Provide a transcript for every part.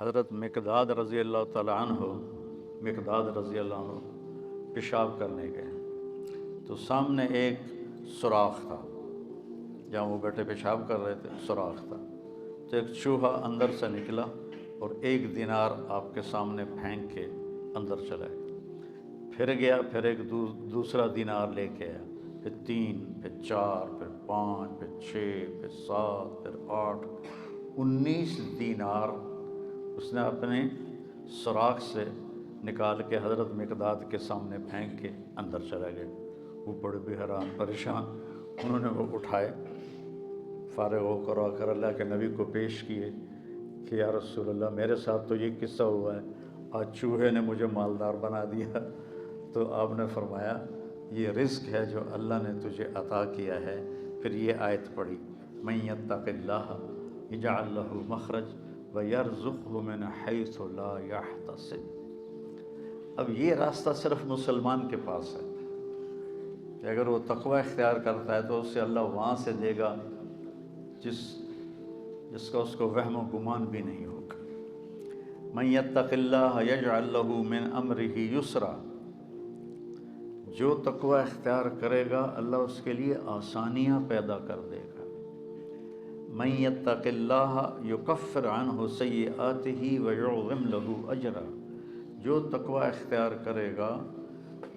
حضرت مقداد رضی اللہ تعالیٰ عنہ پیشاب کرنے گئے تو سامنے ایک سوراخ تھا، جہاں وہ بیٹھے پیشاب کر رہے تھے سوراخ تھا، تو ایک چوہا اندر سے نکلا اور 1 دینار آپ کے سامنے پھینک کے اندر چلا گیا، پھر گیا، پھر ایک دوسرا دینار لے کے آیا، پھر 3، پھر 4، پھر 5، پھر 6، پھر 7، پھر 8، 19 دینار اس نے اپنے سوراخ سے نکال کے حضرت مقداد کے سامنے پھینک کے اندر چلا گیا۔ وہ بڑے بھی حیران پریشان، انہوں نے وہ اٹھائے، فارغ ہو کر اللہ کے نبی کو پیش کیے کہ یا رسول اللہ میرے ساتھ تو یہ قصہ ہوا ہے، آج چوہے نے مجھے مالدار بنا دیا۔ تو آپ نے فرمایا یہ رزق ہے جو اللہ نے تجھے عطا کیا ہے۔ پھر یہ آیت پڑھی، من یتق اللہ یجعل لہ مخرج ویرزقہ من حیث لا یحتسب۔ اب یہ راستہ صرف مسلمان کے پاس ہے کہ اگر وہ تقوی اختیار کرتا ہے تو اسے اللہ وہاں سے دے گا جس کا اس کو وہم و گمان بھی نہیں ہوگا۔ من یتق اللہ یجعل لہ من امرہ یسرا، جو تقوی اختیار کرے گا اللہ اس کے لیے آسانیاں پیدا کر دے گا۔ من یتق اللہ یکفر عنہ سیئاتہ ویعظم لہ اجرا، جو تقوی اختیار کرے گا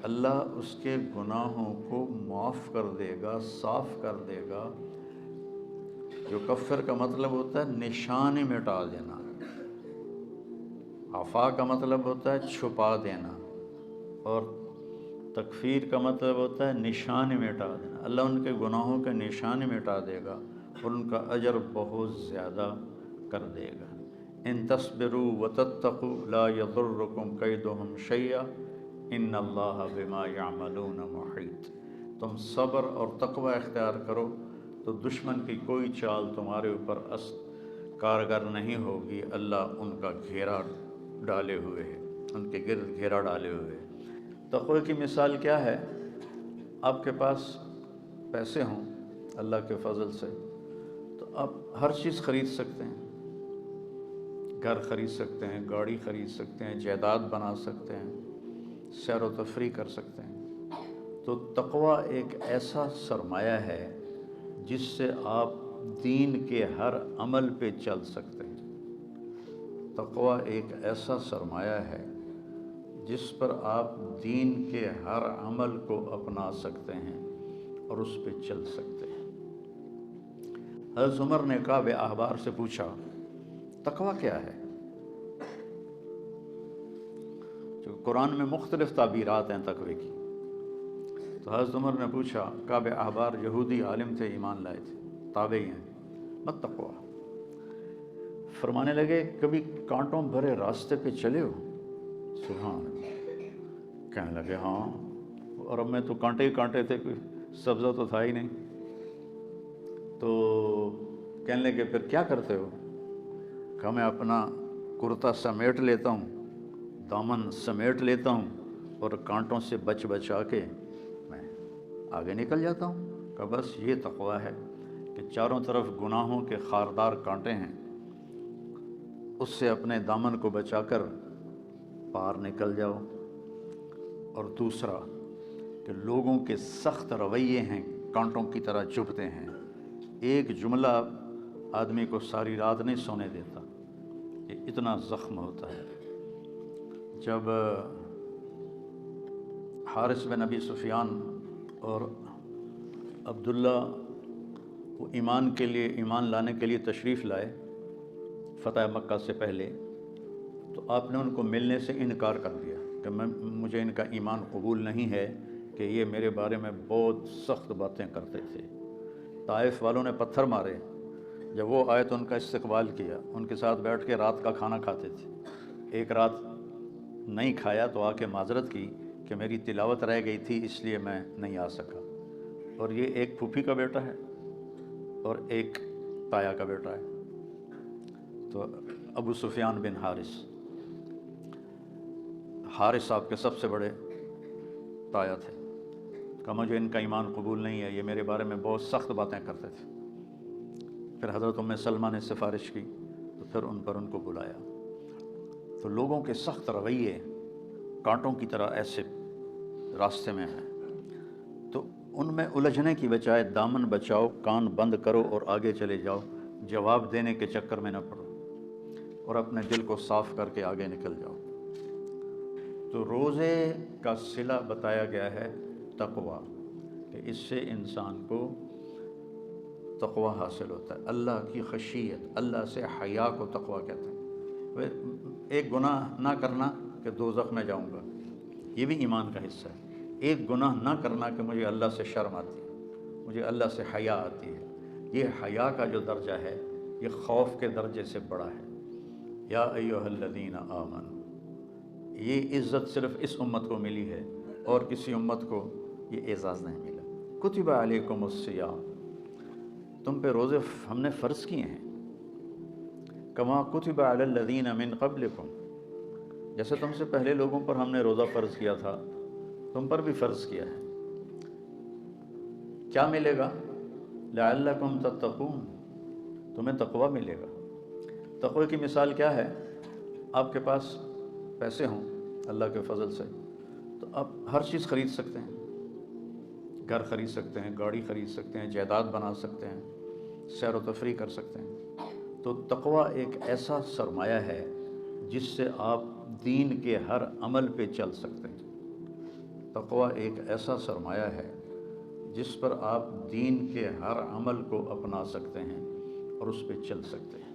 اللہ اس کے گناہوں کو معاف کر دے گا، صاف کر دے گا۔ جو کفر کا مطلب ہوتا ہے نشان مٹا دینا، عفا کا مطلب ہوتا ہے چھپا دینا، اور تکفیر کا مطلب ہوتا ہے نشان مٹا دینا۔ اللہ ان کے گناہوں کے نشان مٹا دے گا اور ان کا اجر بہت زیادہ کر دے گا۔ ان تصبروا وتتقوا لا یضرکم کیدہم شیئا ان اللہ بما یعملون محیط۔ تم صبر اور تقوی اختیار کرو تو دشمن کی کوئی چال تمہارے اوپر کارگر نہیں ہوگی، اللہ ان کا گھیرا ڈالے ہوئے ہے، ان کے گرد گھیرا ڈالے ہوئے ہے۔ تقوی کی مثال کیا ہے؟ آپ کے پاس پیسے ہوں اللہ کے فضل سے تو آپ ہر چیز خرید سکتے ہیں، گھر خرید سکتے ہیں، گاڑی خرید سکتے ہیں، جائیداد بنا سکتے ہیں، سیر و تفریح کر سکتے ہیں۔ تو تقوی ایک ایسا سرمایہ ہے جس سے آپ دین کے ہر عمل پہ چل سکتے ہیں۔ تقوی ایک ایسا سرمایہ ہے جس پر آپ دین کے ہر عمل کو اپنا سکتے ہیں اور اس پہ چل سکتے ہیں۔ حضرت عمر نے کعب احبار سے پوچھا تقوی کیا ہے؟ جو قرآن میں مختلف تعبیرات ہیں تقوی کی، تو حضرت عمر نے پوچھا، کعب احبار یہودی عالم تھے، ایمان لائے تھے، تابعی ہیں، مت تقوی، فرمانے لگے کبھی کانٹوں بھرے راستے پہ چلے ہو؟ سبحان اللہ، کہنے لگے ہاں، اور اب میں تو کانٹے ہی کانٹے تھے، کوئی سبزہ تو تھا ہی نہیں۔ تو کہنے لگے پھر کیا کرتے ہو؟ کہ میں اپنا کرتا سمیٹ لیتا ہوں، دامن سمیٹ لیتا ہوں اور کانٹوں سے بچا کے میں آگے نکل جاتا ہوں۔ کہ بس یہ تقوی ہے کہ چاروں طرف گناہوں کے خاردار کانٹے ہیں، اس سے اپنے دامن کو بچا کر پار نکل جاؤ۔ اور دوسرا کہ لوگوں کے سخت رویے ہیں، کانٹوں کی طرح چبھتے ہیں، ایک جملہ آدمی کو ساری رات نہیں سونے دیتا، یہ اتنا زخم ہوتا ہے۔ جب حارث بن ابی سفیان اور عبداللہ وہ ایمان لانے کے لیے تشریف لائے فتح مکہ سے پہلے، تو آپ نے ان کو ملنے سے انکار کر دیا کہ مجھے ان کا ایمان قبول نہیں ہے، کہ یہ میرے بارے میں بہت سخت باتیں کرتے تھے۔ طائف والوں نے پتھر مارے، جب وہ آئے تو ان کا استقبال کیا، ان کے ساتھ بیٹھ کے رات کا کھانا کھاتے تھے۔ ایک رات نہیں کھایا تو آ کے معذرت کی کہ میری تلاوت رہ گئی تھی اس لیے میں نہیں آ سکا۔ اور یہ ایک پھوپھی کا بیٹا ہے اور ایک تایا کا بیٹا ہے، تو ابو سفیان بن حارث آپ کے سب سے بڑے تایا تھے، کہ مجھے ان کا ایمان قبول نہیں ہے، یہ میرے بارے میں بہت سخت باتیں کرتے تھے۔ پھر حضرت ام سلمہ نے سفارش کی تو پھر ان کو بلایا۔ تو لوگوں کے سخت رویے کانٹوں کی طرح ایسے راستے میں ہیں، تو ان میں الجھنے کی بجائے دامن بچاؤ، کان بند کرو اور آگے چلے جاؤ، جواب دینے کے چکر میں نہ پڑو اور اپنے دل کو صاف کر کے آگے نکل جاؤ۔ تو روزے کا صلہ بتایا گیا ہے تقویٰ، کہ اس سے انسان کو تقویٰ حاصل ہوتا ہے، اللہ کی خشیت، اللہ سے حیا کو تقویٰ کہتے ہیں۔ ایک گناہ نہ کرنا کہ دوزخ میں جاؤں گا، یہ بھی ایمان کا حصہ ہے۔ ایک گناہ نہ کرنا کہ مجھے اللہ سے شرم آتی ہے، مجھے اللہ سے حیا آتی ہے، یہ حیا کا جو درجہ ہے یہ خوف کے درجے سے بڑا ہے۔ یا ایھا الذین آمنوا، یہ عزت صرف اس امت کو ملی ہے اور کسی امت کو یہ اعزاز نہیں ملا۔ کتب علیکم الصیام، تم پہ روزے ہم نے فرض کیے ہیں، کما کتب علی الذین من قبلکم، جیسے تم سے پہلے لوگوں پر ہم نے روزہ فرض کیا تھا تم پر بھی فرض کیا ہے۔ کیا ملے گا؟ لعلکم تتقون، تمہیں تقویٰ ملے گا۔ تقوی کی مثال کیا ہے؟ آپ کے پاس پیسے ہوں اللہ کے فضل سے تو آپ ہر چیز خرید سکتے ہیں، گھر خرید سکتے ہیں، گاڑی خرید سکتے ہیں، جائیداد بنا سکتے ہیں، سیر و تفریح کر سکتے ہیں۔ تو تقویٰ ایک ایسا سرمایہ ہے جس سے آپ دین کے ہر عمل پہ چل سکتے ہیں۔ تقویٰ ایک ایسا سرمایہ ہے جس پر آپ دین کے ہر عمل کو اپنا سکتے ہیں اور اس پہ چل سکتے ہیں۔